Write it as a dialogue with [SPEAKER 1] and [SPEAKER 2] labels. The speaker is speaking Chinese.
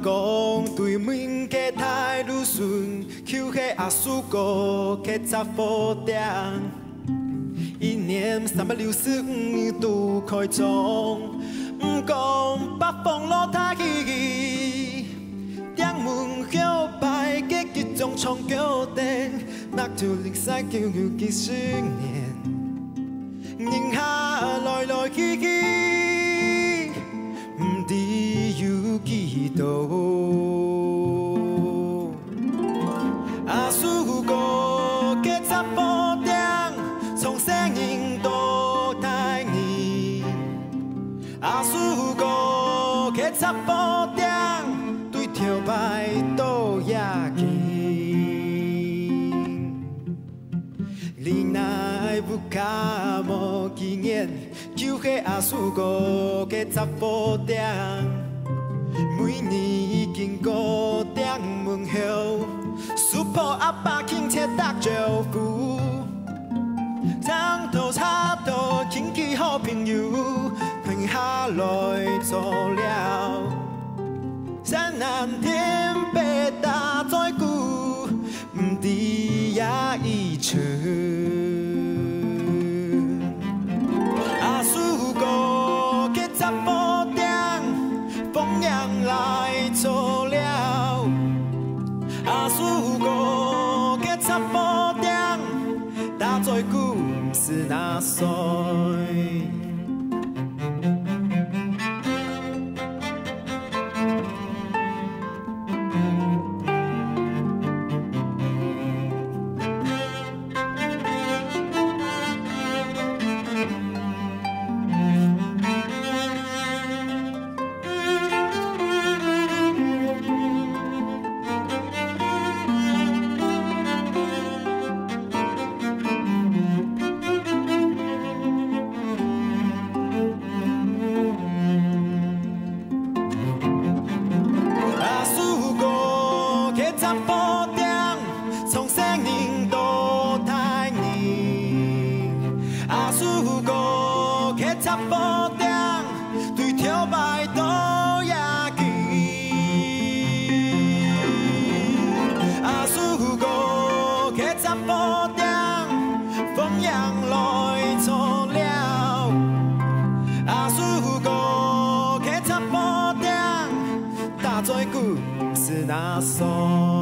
[SPEAKER 1] 讲对面家太女顺，求迄阿叔哥去查甫店。一年365年拄开张，不讲北方路太远，店门叫牌结局种冲叫定，那就历史叫有几十年，人下来来去去，不知有几多。阿叔哥结查甫店，从生人到大年。阿叔哥结查甫店，对条牌都也紧。你奈不卡无经验，就迄阿叔哥结查甫店。每年经过店门后，叔婆阿爸亲切搭招呼，长头插头亲戚好朋友，困下来做了。山南天北大在古，不知也已出。阿叔哥结查甫店，风扬来做了。阿叔哥结查甫店，大在古不是那衰。那首。